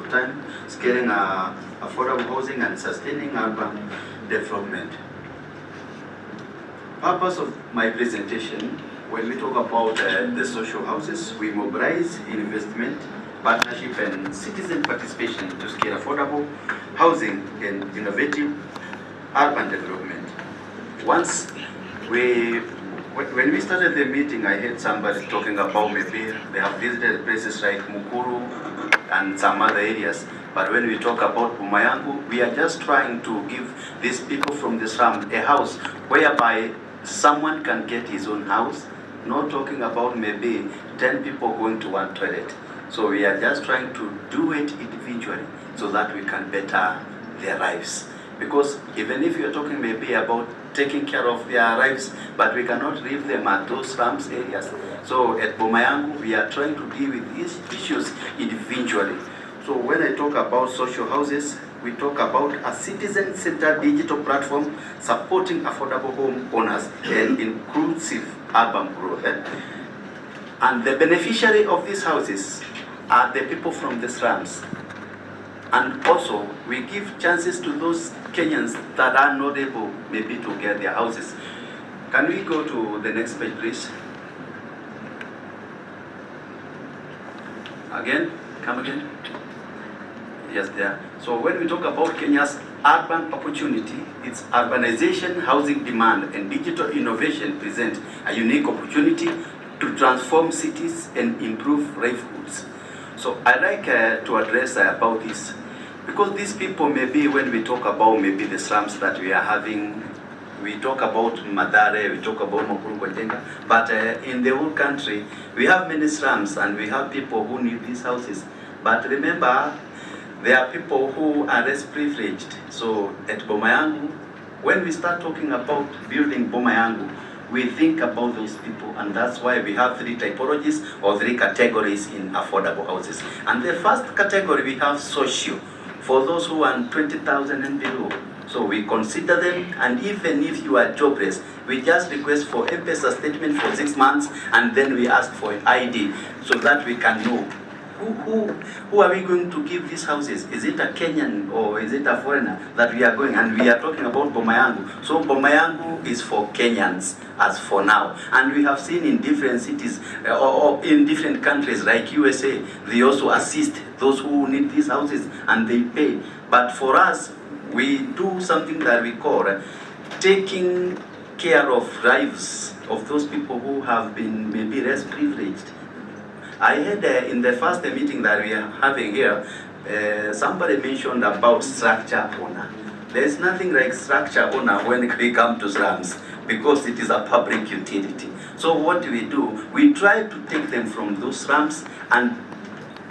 of time, scaling affordable housing and sustaining urban development. Purpose of my presentation, when we talk about the social houses, we mobilize investment, partnership and citizen participation to scale affordable housing and innovative urban development. When we started the meeting, I heard somebody talking about maybe they have visited places like Mukuru and some other areas. But when we talk about Bumayangu, we are just trying to give these people from the slum a house whereby someone can get his own house, not talking about maybe 10 people going to one toilet. So we are just trying to do it individually so that we can better their lives. Because even if you're talking maybe about taking care of their lives, but we cannot leave them at those slums areas. So at Bumayangu, we are trying to deal with these issues individually. So when I talk about social houses, we talk about a citizen-centered digital platform supporting affordable home owners and inclusive urban growth. And the beneficiary of these houses are the people from the slums. And also, we give chances to those Kenyans that are not able maybe to get their houses. Can we go to the next page, please? Again, come again. Yes, there. So when we talk about Kenya's urban opportunity, its urbanization, housing demand, and digital innovation present a unique opportunity to transform cities and improve livelihoods. So I like to address about this, because these people maybe when we talk about maybe the slums that we are having, we talk about Madare, we talk about Mukuru Kotenga, but in the whole country we have many slums and we have people who need these houses. But remember, there are people who are less privileged. So at Bumayangu, when we start talking about building Bumayangu, we think about those people, and that's why we have three typologies or three categories in affordable houses. And the first category we have social, for those who are 20,000 and below. So we consider them, and even if you are jobless, we just request for M-Pesa statement for 6 months, and then we ask for an ID so that we can know who are we going to give these houses? Is it a Kenyan or is it a foreigner that we are going? And we are talking about Bumayangu. So Bumayangu is for Kenyans as for now. And we have seen in different cities or in different countries like USA, they also assist those who need these houses and they pay. But for us, we do something that we call taking care of lives of those people who have been maybe less privileged. I heard in the first meeting that we are having here, somebody mentioned about structure owner. There is nothing like structure owner when we come to slums, because it is a public utility. So what do? We try to take them from those slums and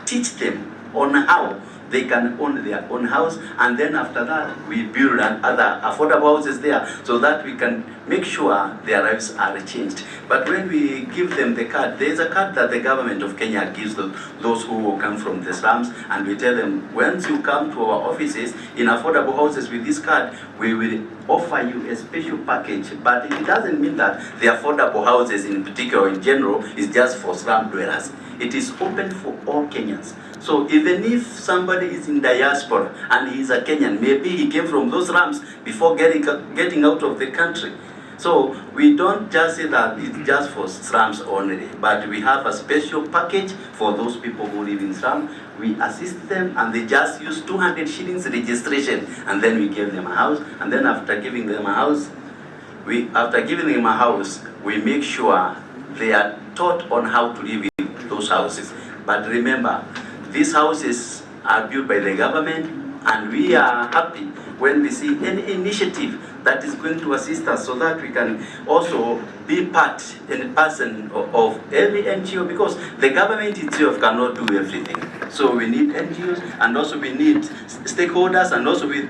teach them on how they can own their own house, and then after that we build other affordable houses there so that we can make sure their lives are changed. But when we give them the card, there is a card that the government of Kenya gives those who come from the slums, and we tell them, once you come to our offices in affordable houses with this card, we will offer you a special package. But it doesn't mean that the affordable houses in particular, in general, is just for slum dwellers. It is open for all Kenyans. So even if somebody is in diaspora and he is a Kenyan, maybe he came from those slums before getting out of the country. So we don't just say that it's just for slums only, but we have a special package for those people who live in slums. We assist them, and they just use 200 shillings registration, and then we give them a house. And then after giving them a house, we make sure they are taught on how to live in those houses. But remember, these houses are built by the government, and we are happy when we see any initiative that is going to assist us, so that we can also be part and person of every NGO, because the government itself cannot do everything. So we need NGOs, and also we need stakeholders, and also we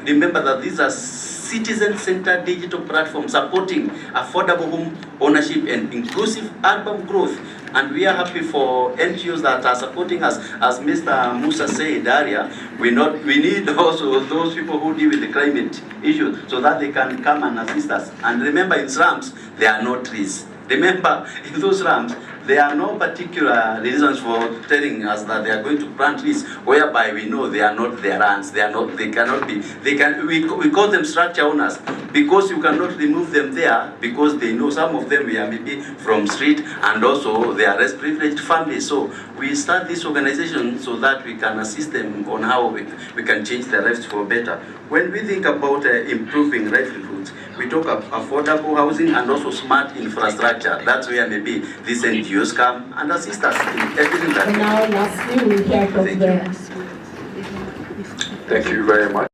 remember that these are citizen-centered digital platforms supporting affordable home ownership and inclusive urban growth. And we are happy for NGOs that are supporting us. As Mr. Musa said earlier, we need also those people who deal with the climate issue, so that they can come and assist us. And remember, in slums, there are no trees. Remember, in those slums, there are no particular reasons for telling us that they are going to plant trees whereby we know they are not their lands, they cannot be, we call them structure owners, because you cannot remove them there, because they know some of them are maybe from street, and also they are less privileged families. So we start this organization so that we can assist them on how we can change their lives for better. When we think about improving livelihoods, we talk of affordable housing and also smart infrastructure. That's where maybe these NGOs come and assist us in everything that. And now lastly we hear from the Thank you very much.